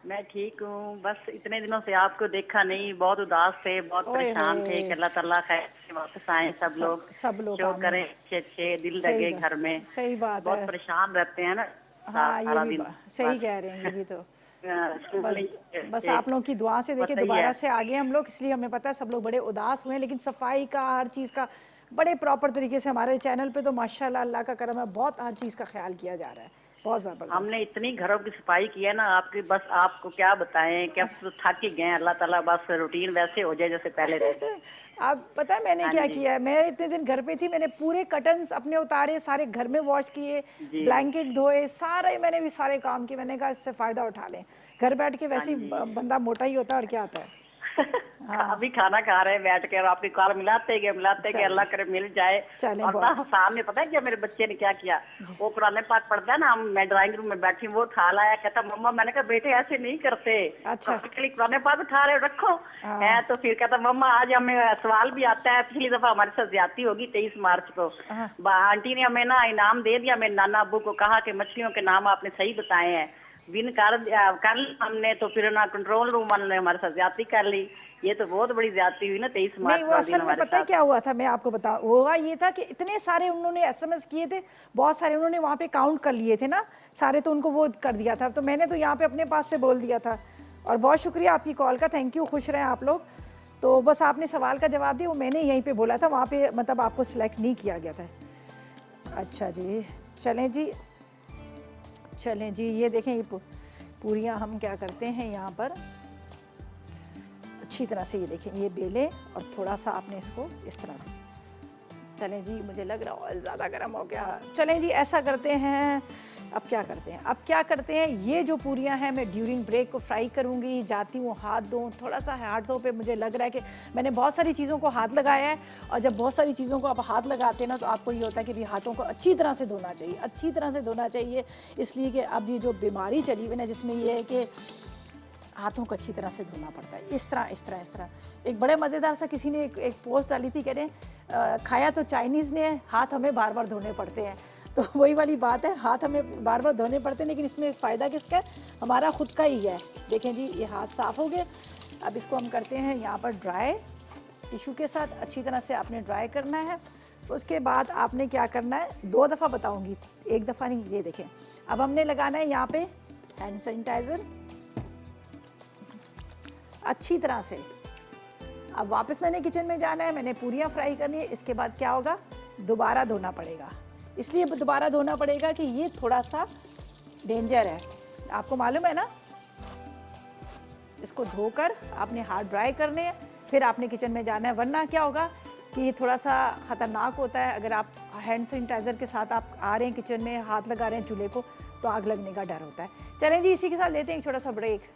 मैं ठीक हूँ, बस इतने दिनों से आपको देखा नहीं, बहुत उदास थे, बहुत परेशान थे कि अल्लाह ताला खैर से वापस आए सब लोग शो
आमीन।
करें, अच्छे दिल लगे घर में।
सही बात
बहुत
है।
परेशान रहते हैं ना
हाँ, ये
सारा
भी
दिन।
सही कह रहे हैं, ये भी तो बस आप लोगों की दुआ से देखिए
पता ही
दोबारा
है।
से आगे हम लोग, इसलिए हमें पता है सब लोग बड़े उदास हुए हैं, लेकिन सफाई का, हर चीज़ का बड़े प्रॉपर तरीके से हमारे चैनल पे तो माशाल्लाह अल्लाह का करम है, बहुत हर चीज़ का ख्याल किया जा रहा है, बहुत ज़बरदस्त।
हमने इतनी घरों की सफाई की है ना आपकी, बस आपको क्या बताएं कि अब तो थक ही गए हैं। अल्लाह ताला बस रूटीन वैसे हो जाए जैसे पहले थे।
अब पता है मैंने
हाँ
क्या
जी।
किया है? मैं इतने दिन घर पे थी, मैंने पूरे कर्टन्स अपने उतारे, सारे घर में वॉश किए,
जी।
ब्लैंकेट धोए, सारे मैंने भी सारे काम किए। मैंने कहा इससे फ़ायदा उठा लें, घर बैठ के वैसे ही
हाँ
बंदा मोटा ही होता है, और क्या आता है।
अभी खाना खा रहे हैं बैठ के, और आपकी कॉल मिलाते गए अल्लाह करे मिल जाए।
चलें,
और
बहुत।
बस सामने पता है क्या मेरे बच्चे ने क्या किया, वो कुरान पाक पढ़ता है ना, मैं ड्राइंग रूम में बैठी, वो उठा लाया, कहता मम्मा, मैंने कहा बेटे ऐसे नहीं करते,
अच्छा।
आपके लिए कुरान पाक उठा रहे हो, रखो
हाँ।
है। तो फिर कहता मम्मा आज हमें सवाल भी आता है, पिछली दफा हमारे साथ ज्यादती होगी 23 मार्च को, आंटी ने हमें ना इनाम दे दिया, मेरे नाना अब्बू को कहा कि मछलियों के नाम आपने सही बताए हैं, बिन कर ली हमने, तो फिर ना कंट्रोल रूम वाले ने हमारे साथ ज्यादती कर ली। ये तो बहुत बड़ी ज्यादती हुई ना 23 मार्च
नहीं, वो
वाले
असल
दिन
में
हमारे
पता है
साथ।
क्या हुआ था, मैं आपको बता, हुआ ये था कि इतने सारे उन्होंने एसएमएस किए थे, बहुत सारे उन्होंने वहाँ पे काउंट कर लिए थे ना सारे, तो उनको वो कर दिया था। तो मैंने तो यहाँ पे अपने पास से बोल दिया था। और बहुत शुक्रिया आपकी कॉल का, थैंक यू, खुश रहें आप लोग। तो बस आपने सवाल का जवाब दिया, वो मैंने यहीं पर बोला था, वहाँ पर मतलब आपको सिलेक्ट नहीं किया गया था। अच्छा जी, चलें जी, चलें जी, ये देखें, ये पूरियाँ हम क्या करते हैं यहाँ पर अच्छी तरह से, ये देखें, ये बेलें और थोड़ा सा आपने इसको इस तरह से, चलें जी, मुझे लग रहा ऑयल ज़्यादा गर्म हो गया। चलें जी, ऐसा करते हैं, अब क्या करते हैं, अब क्या करते हैं, ये जो पूरियाँ हैं मैं ड्यूरिंग ब्रेक को फ्राई करूँगी। जाती हूँ हाथ धोऊँ, थोड़ा सा हाथों पे मुझे लग रहा है कि मैंने बहुत सारी चीज़ों को हाथ लगाया है, और जब बहुत सारी चीज़ों को आप हाथ लगाते हैं ना, तो आपको ये होता है कि हाथों को अच्छी तरह से धोना चाहिए, अच्छी तरह से धोना चाहिए। इसलिए कि अब ये जो बीमारी चली हुई ना, जिसमें ये है कि हाथों को अच्छी तरह से धोना पड़ता है, इस तरह इस तरह इस तरह। एक बड़े मज़ेदार सा किसी ने एक पोस्ट डाली थी, कह रहे खाया तो चाइनीज़ ने, हाथ हमें बार बार धोने पड़ते हैं। तो वही वाली बात है, हाथ हमें बार बार धोने पड़ते हैं, लेकिन इसमें फ़ायदा किसका है, हमारा ख़ुद का ही है। देखें जी, ये हाथ साफ़ हो गए। अब इसको हम करते हैं यहाँ पर ड्राई टिशू के साथ, अच्छी तरह से आपने ड्राई करना है। उसके बाद आपने क्या करना है, 2 दफ़ा बताऊँगी, 1 दफ़ा नहीं। ये देखें, अब हमने लगाना है यहाँ पर हैंड सैनिटाइज़र अच्छी तरह से। अब वापस मैंने किचन में जाना है, मैंने पूरियाँ फ्राई करनी है। इसके बाद क्या होगा, दोबारा धोना पड़ेगा। इसलिए दोबारा धोना पड़ेगा कि ये थोड़ा सा डेंजर है, आपको मालूम है ना। इसको धोकर आपने हाथ ड्राई करने हैं, फिर आपने किचन में जाना है, वरना क्या होगा कि ये थोड़ा सा ख़तरनाक होता है। अगर आप हैंड सैनिटाइज़र के साथ आप आ रहे हैं किचन में, हाथ लगा रहे हैं चूल्हे को, तो आग लगने का डर होता है। चलें जी, इसी के साथ लेते हैं एक छोटा सा ब्रेक।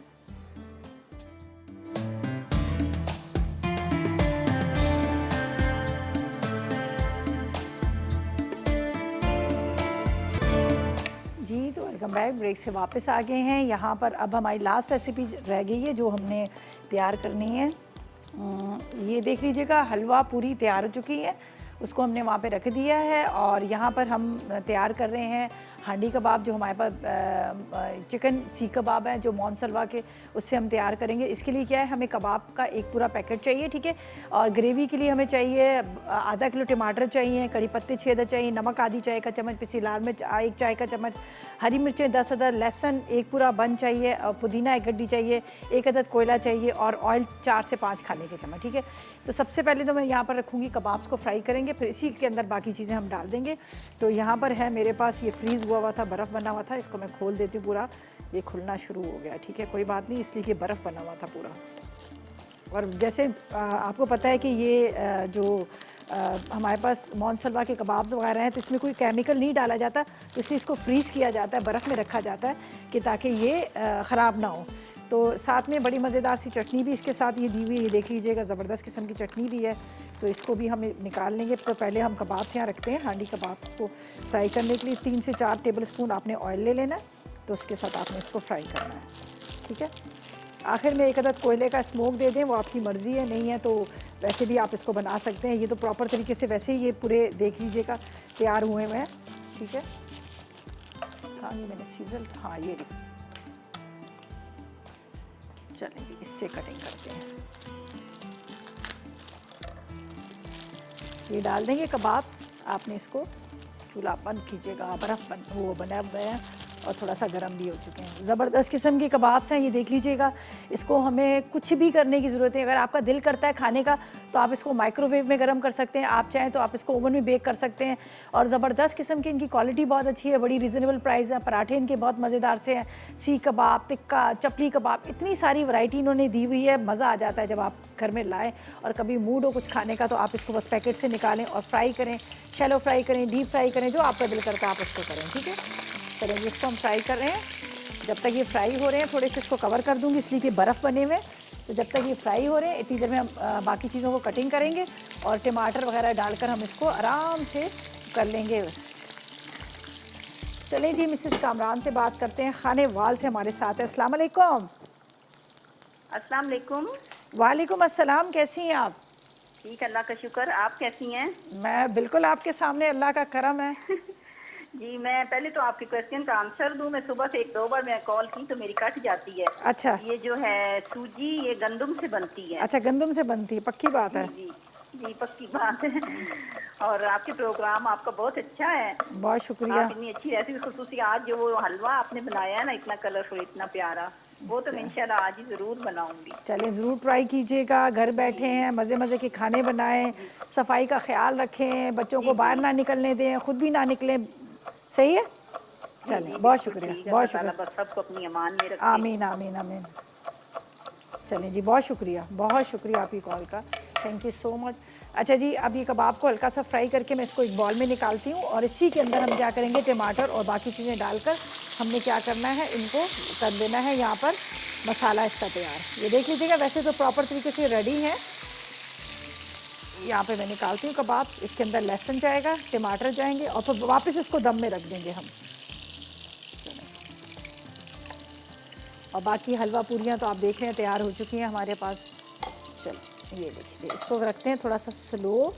जी, तो वेलकम बैक, ब्रेक से वापस आ गए हैं। यहाँ पर अब हमारी लास्ट रेसिपी रह गई है जो हमने तैयार करनी है। ये देख लीजिएगा, हलवा पूरी तैयार हो चुकी है, उसको हमने वहाँ पे रख दिया है। और यहाँ पर हम तैयार कर रहे हैं हांडी कबाब, जो हमारे पास चिकन सीख कबाब है जो मोनसलवा के, उससे हम तैयार करेंगे। इसके लिए क्या है, हमें कबाब का एक पूरा पैकेट चाहिए, ठीक है। और ग्रेवी के लिए हमें चाहिए आधा किलो टमाटर चाहिए, कड़ी पत्ते 6 अदद चाहिए, नमक आधी चाय का चम्मच, पिसी लाल मिर्च 1 चाय का चम्मच, हरी मिर्चें 10 अदद, लहसुन 1 पूरा बन चाहिए, और पुदीना 1 गड्डी चाहिए, 1 अदद कोयला चाहिए, और ऑयल 4 से 5 खाने के चम्मच, ठीक है। तो सबसे पहले तो मैं यहाँ पर रखूँगी कबाब्स को फ्राई करेंगे, फिर इसी के अंदर बाकी चीज़ें हम डाल देंगे। तो यहाँ पर है मेरे पास, ये फ्रीज़ हुआ था, बर्फ़ बना हुआ था, इसको मैं खोल देती हूँ पूरा। ये खुलना शुरू हो गया, ठीक है, कोई बात नहीं, इसलिए कि बर्फ़ बना हुआ था पूरा। और जैसे आपको पता है कि ये जो हमारे पास मोनसलवा के कबाब्स वगैरह हैं, तो इसमें कोई केमिकल नहीं डाला जाता, तो इसलिए इसको फ्रीज़ किया जाता है, बर्फ़ में रखा जाता है कि ताकि ये ख़राब ना हो। तो साथ में बड़ी मज़ेदार सी चटनी भी इसके साथ ये दी हुई है, ये देख लीजिएगा, ज़बरदस्त किस्म की चटनी भी है। तो इसको भी हम निकाल लेंगे। तो पहले हम कबाब से यहाँ रखते हैं, हांडी कबाब को फ्राई करने के लिए 3 से 4 टेबल स्पून आपने ऑयल ले लेना है, तो उसके साथ आपने इसको फ्राई करना है, ठीक है। आखिर में 1 अदद कोयले का स्मोक दे दें, वो आपकी मर्ज़ी है, नहीं है तो वैसे भी आप इसको बना सकते हैं। ये तो प्रॉपर तरीके से वैसे ही ये पूरे देख लीजिएगा तैयार हुए हैं, ठीक है। हाँ, ये मैंने सीजल, हाँ ये चलें जी, इससे कटिंग करते हैं। ये डाल देंगे कबाब्स, आपने इसको चूल्हा बंद कीजिएगा, बर्फ़ बन वो बना हुआ है और थोड़ा सा गर्म भी हो चुके हैं। ज़बरदस्त किस्म के कबाब्स हैं, ये देख लीजिएगा। इसको हमें कुछ भी करने की ज़रूरत है। अगर आपका दिल करता है खाने का, तो आप इसको माइक्रोवेव में गर्म कर सकते हैं, आप चाहें तो आप इसको ओवन में बेक कर सकते हैं। और ज़बरदस्त किस्म की इनकी क्वालिटी बहुत अच्छी है, बड़ी रीज़नेबल प्राइस है। पराठे इनके बहुत मज़ेदार से हैं, सीख कबाब, टिक्का, चपली कबाब, इतनी सारी वैरायटी इन्होंने दी हुई है। मज़ा आ जाता है जब आप घर में लाएँ और कभी मूड हो कुछ खाने का, तो आप इसको बस पैकेट से निकालें और फ्राई करें, शैलो फ्राई करें, डीप फ्राई करें, जो आपका दिल करता है आप उसको करें, ठीक है। चलें, इसको हम फ्राई कर रहे हैं। जब तक ये फ्राई हो रहे हैं, थोड़े से इसको कवर कर दूंगी, इसलिए कि बर्फ़ बने हुए। तो जब तक ये फ्राई हो रहे हैं, इतनी देर में हम बाकी चीज़ों को कटिंग करेंगे और टमाटर वगैरह डालकर हम इसको आराम से कर लेंगे। चलें जी, मिसेस कामरान से बात करते हैं, खाने वाल से हमारे साथ है। अस्सलाम वालेकुम।
अस्सलाम वालेकुम।
वालेकुम अस्सलाम, कैसी हैं आप?
ठीक, अल्लाह का शुक्र, आप कैसी हैं?
मैं बिल्कुल आपके सामने, अल्लाह का करम है।
जी, मैं पहले तो आपके क्वेश्चन का आंसर दूं। मैं सुबह से 1-2 बार मैं कॉल की तो मेरी कट जाती है।
अच्छा
ये जो है सूजी, ये गंदम से बनती है।
अच्छा, गंदम से बनती है, पक्की बात
जी
है।
जी जी, पक्की बात है। और आपके प्रोग्राम आपका बहुत अच्छा है।
बहुत शुक्रिया।
आप इतनी अच्छी रेसिपी, खुसूसी आज जो वो हलवा आपने बनाया है ना, इतना कलरफुल, इतना प्यारा, वो तो मैं इंशाल्लाह आज ही जरूर बनाऊंगी।
चलिए ज़रूर ट्राई कीजिएगा। घर बैठे
जी
हैं, मज़े मज़े के खाने बनाएं,
जी
सफाई का ख्याल रखें, बच्चों
जी
को
जी
बाहर ना निकलने दें, खुद भी ना निकलें। सही है।
जी
चलें,
जी,
बहुत
बिल्कुल
शुक्रिया,
ठीक है।
बहुत
अल्लाह ताला
शुक्रिया।
बस सबको अपनी अमान में रखे।
आमीन आमीन आमीन। चलें जी, बहुत शुक्रिया, बहुत शुक्रिया आपकी कॉल का। Thank you so much. अच्छा जी, अब ये कबाब को हल्का सा फ्राई करके मैं इसको एक बॉल में निकालती हूँ और इसी के अंदर हम क्या करेंगे, टमाटर और बाकी चीज़ें डालकर हमने क्या करना है, इनको कर देना है यहाँ पर मसाला इसका तैयार। ये देख लीजिएगा, वैसे तो प्रॉपर तरीके से रेडी है। यहाँ पे मैं निकालती हूँ कबाब। इसके अंदर लहसुन जाएगा, टमाटर जाएंगे और फिर वापस इसको दम में रख देंगे हम। और बाकी हलवा पूरियाँ तो आप देख रहे हैं तैयार हो चुकी हैं हमारे पास। चलो ये देखिए, इसको रखते हैं थोड़ा सा स्लो।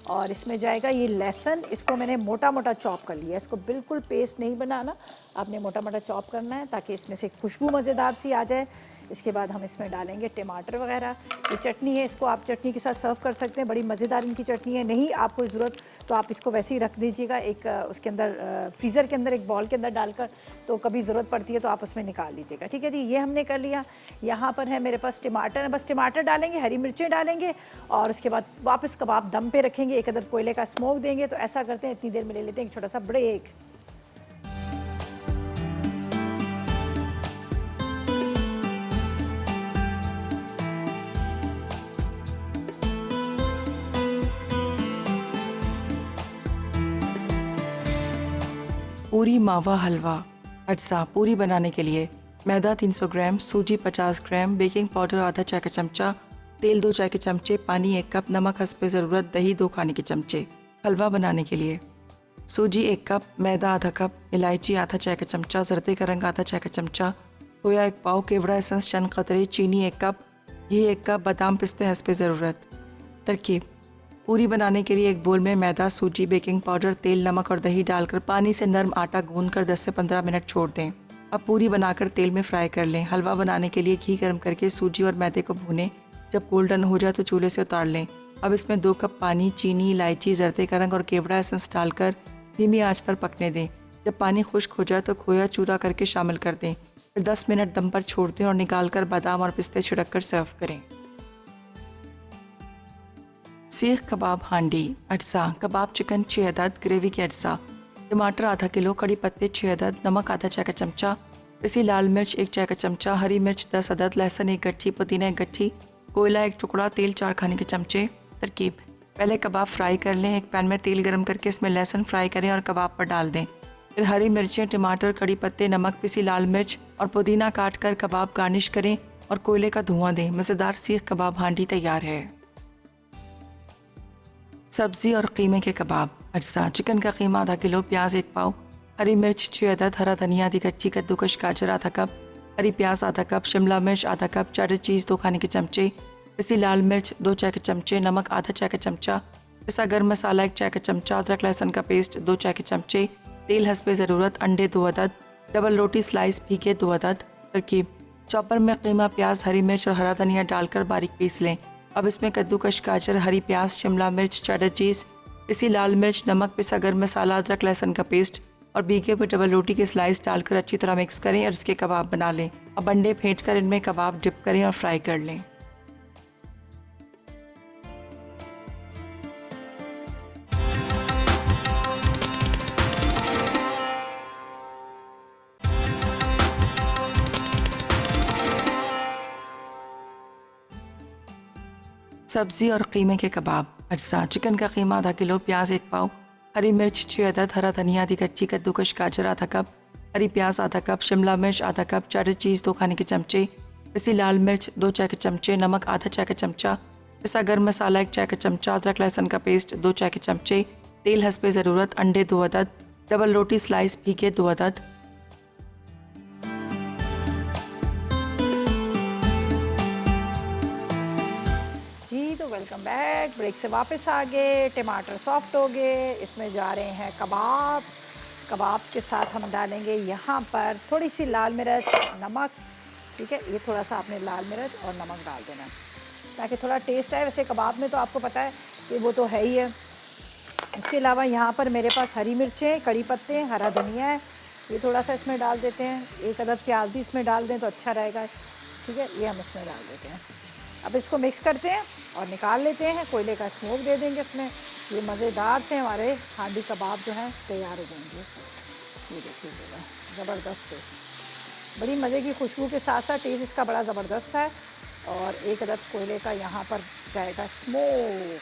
और इसमें जाएगा ये लहसुन, इसको मैंने मोटा मोटा चॉप कर लिया। इसको बिल्कुल पेस्ट नहीं बनाना, आपने मोटा मोटा चॉप करना है ताकि इसमें से खुशबू मज़ेदार सी आ जाए। इसके बाद हम इसमें डालेंगे टमाटर वगैरह। ये चटनी है, इसको आप चटनी के साथ सर्व कर सकते हैं, बड़ी मज़ेदार इनकी चटनी है। नहीं आपको ज़रूरत तो आप इसको वैसे ही रख दीजिएगा एक उसके अंदर, फ्रीज़र के अंदर एक बॉल के अंदर डालकर, तो कभी ज़रूरत पड़ती है तो आप उसमें निकाल लीजिएगा। ठीक है जी, ये हमने कर लिया। यहाँ पर है मेरे पास टमाटर है, बस टमाटर डालेंगे, हरी मिर्चें डालेंगे और उसके बाद वापस कबाब दम पे रखेंगे। एक अदर कोयले का स्मोक देंगे। तो ऐसा करते हैं, इतनी देर में ले लेते हैं एक छोटा सा ब्रेक।
पूरी मावा हलवा। अज्जा पूरी बनाने के लिए मैदा 300 ग्राम, सूजी 50 ग्राम, बेकिंग पाउडर आधा चाय का चमचा, तेल 2 चाय के चमचे, पानी 1 कप, नमक हस्बे ज़रूरत, दही 2 खाने के चमचे। हलवा बनाने के लिए सूजी 1 कप, मैदा आधा कप, इलायची आधा चाय का चमचा, जरदे का रंग आधा चाय का चमचा, खोया 1 पाव, केवड़ा एसेंस चंद कतरे, चीनी 1 कप, घी 1 कप, बादाम पिस्ते हस्बे ज़रूरत। तरकीब: पूरी बनाने के लिए एक बोल में मैदा, सूजी, बेकिंग पाउडर, तेल, नमक और दही डालकर पानी से नरम आटा गूंथकर 10 से 15 मिनट छोड़ दें। अब पूरी बनाकर तेल में फ्राई कर लें। हलवा बनाने के लिए घी गर्म करके सूजी और मैदे को भूनें। जब गोल्डन हो जाए तो चूल्हे से उतार लें। अब इसमें 2 कप पानी, चीनी, इलायची, जरदे का रंग और केवड़ा एसेंस डालकर धीमी आंच पर पकने दें। जब पानी खुश्क हो जाए तो खोया चूरा करके शामिल कर दें। फिर 10 मिनट दम पर छोड़ दें और निकाल कर बादाम और पिस्ते छिड़क कर सर्व करें। सीख कबाब हांडी। अज्जा: कबाब चिकन 6 अदद, ग्रेवी के अज्जा, टमाटर आधा किलो, कड़ी पत्ते 6 अदद, नमक आधा चाय का चमचा, पिसी लाल मिर्च 1 चाय का चमचा, हरी मिर्च 10 अदद, लहसुन 1 गट्ठी, पुदीना 1 गट्ठी, कोयला 1 टुकड़ा, तेल 4 खाने के चमचे। तरकीब: पहले कबाब फ्राई कर लें। एक पैन में तेल गरम करके इसमें लहसुन फ्राई करें और कबाब पर डाल दें। फिर हरी मिर्चें, टमाटर, कड़ी पत्ते, नमक, पिसी लाल मिर्च और पुदीना काट कर कबाब गार्निश करें और कोयले का धुआं दें। मज़ेदार सीख कबाब हांडी तैयार है। सब्ज़ी और कीमे के कबाब। अज्जा: चिकन का कीमा आधा किलो, प्याज 1 पाव, हरी मिर्च 6 अदद, हरा धनिया आधी कच्ची, कद्दूकश गाजर आधा कप, हरी प्याज आधा कप, शिमला मिर्च आधा कप, चेडर चीज़ 2 खाने के चमचे, पिसी लाल मिर्च 2 चाय के चमचे, नमक आधा चाय का चमचा, पिसा गर्म मसाला 1 चाय का चमचा, अदरक लहसुन का पेस्ट 2 चाय के चमचे, तेल हस्बे ज़रूरत, अंडे 2 अदद, डबल रोटी स्लाइस भीगे 2 अदद। तरकीब: चॉपर में कीमा, प्याज, हरी मिर्च और हरा धनिया डालकर बारीक पीस लें। अब इसमें कद्दूकश गाजर, हरी प्याज, शिमला मिर्च, चेडर चीज़, पिसी लाल मिर्च, नमक, पिसा गर्म मसाला, अदरक लहसुन का पेस्ट और भीगे हुए डबल रोटी के स्लाइस डालकर अच्छी तरह मिक्स करें और इसके कबाब बना लें। अब अंडे फेंट कर इनमें कबाब डिप करें और फ्राई कर लें। सब्ज़ी और कीमे के कबाब। अज्जा: चिकन का कीमा आधा किलो, प्याज 1 पाव, हरी मिर्च 6 अदद, हरा धनिया आधी कच्ची, कद्दूकश गाजर आधा कप, हरी प्याज आधा कप, शिमला मिर्च आधा कप, चेडर चीज़ 2 खाने के चमचे, पिसी लाल मिर्च 2 चाय के चमचे, नमक आधा चाय का चमचा, पिसा गर्म मसाला 1 चाय का चमचा, अदरक लहसुन का पेस्ट 2 चाय के चमचे, तेल हस्बे ज़रूरत, अंडे 2 अदद, डबल रोटी स्लाइस भीगे 2 अदद।
Welcome back. ब्रेक से वापस आ गए, टमाटर सॉफ्ट हो गए, इसमें जा रहे हैं कबाब। कबाब्स के साथ हम डालेंगे यहाँ पर थोड़ी सी लाल मिर्च, नमक, ठीक है। ये थोड़ा सा आपने लाल मिर्च और नमक डाल देना ताकि थोड़ा टेस्ट आए। वैसे कबाब में तो आपको पता है कि वो तो है ही है। इसके अलावा यहाँ पर मेरे पास हरी मिर्चें, कड़ी पत्ते, हरा धनिया है, ये थोड़ा सा इसमें डाल देते हैं। एक अदद प्याज भी इसमें डाल दें तो अच्छा रहेगा, ठीक है। ये हम इसमें डाल देते हैं। अब इसको मिक्स करते हैं और निकाल लेते हैं। कोयले का स्मोक दे देंगे इसमें। ये मज़ेदार से हमारे हांडी कबाब जो हैं तैयार हो जाएंगे। ये देखिएगा, ज़बरदस्त से, बड़ी मज़े की खुशबू के साथ साथ टेस्ट इसका बड़ा ज़बरदस्त है। और एक अदद कोयले का यहाँ पर जाएगा स्मोक।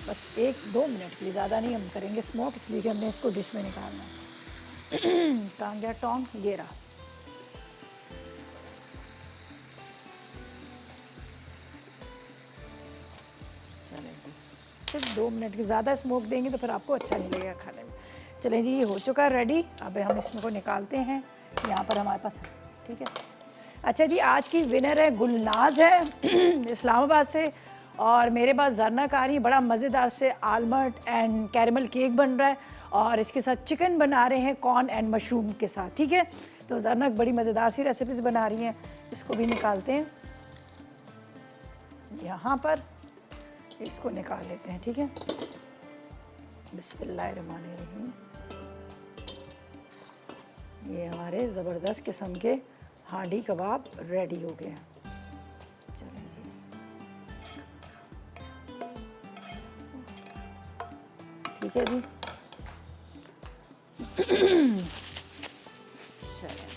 बस 1-2 मिनट के लिए, ज़्यादा नहीं हम करेंगे स्मोक, इसलिए कि हमने इसको डिश में निकालना है। कहाँ गया टोंग? ये रहा। चलें, सिर्फ 2 मिनट की, ज़्यादा स्मोक देंगे तो फिर आपको अच्छा नहीं लगेगा खाने में। चलें जी, ये हो चुका है रेडी। अब हम इसमें को निकालते हैं। यहाँ पर हमारे पास, ठीक है। अच्छा जी, आज की विनर है गुलनाज है इस्लामाबाद से, और मेरे पास जरना कारी है। बड़ा मज़ेदार से आलमंड एंड कैरमल केक बन रहा है और इसके साथ चिकन बना रहे हैं कॉर्न एंड मशरूम के साथ, ठीक है। तो जरना बड़ी मज़ेदार सी रेसिपीज़ बना रही हैं। इसको भी निकालते हैं यहाँ पर, इसको निकाल लेते हैं, ठीक है। बिस्मिल्लाहिर्रहमानिर्रहीम। ये हमारे ज़बरदस्त किस्म के हांडी कबाब रेडी हो गए हैं। चलें जी, ठीक है जी। चलें,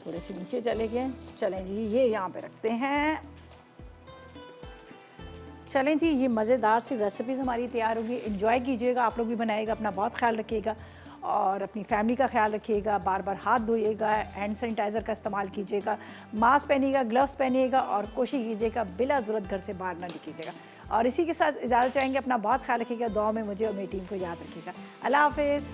थोड़े से नीचे चले गए। चलें जी, ये यहाँ पे रखते हैं। चलें जी, ये मज़ेदार सी रेसिपीज़ हमारी तैयार होगी। एंजॉय कीजिएगा, आप लोग भी बनाइएगा, अपना बहुत ख्याल रखिएगा और अपनी फैमिली का ख्याल रखिएगा। बार बार हाथ धोइएगा, हैंड सैनिटाइज़र का इस्तेमाल कीजिएगा, मास्क पहनिएगा, ग्लव्स पहनिएगा और कोशिश कीजिएगा बिला ज़रूरत घर से बाहर ना निकलिएगा। और इसी के साथ इजाज़त चाहेंगे। अपना बहुत ख्याल रखिएगा, दुआ में मुझे और मेरी टीम को याद रखिएगा। अल्लाह हाफ़िज़।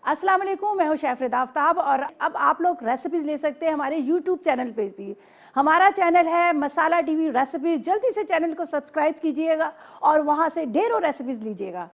अस्सलाम वालेकुम, मैं हूँ शेफ़ रिदा आफ्ताब और अब आप लोग रेसिपीज़ ले सकते हैं हमारे यूट्यूब चैनल पे भी। हमारा चैनल है मसाला टीवी रेसिपीज़। जल्दी से चैनल को सब्सक्राइब कीजिएगा और वहाँ से ढेरों रेसिपीज़ लीजिएगा।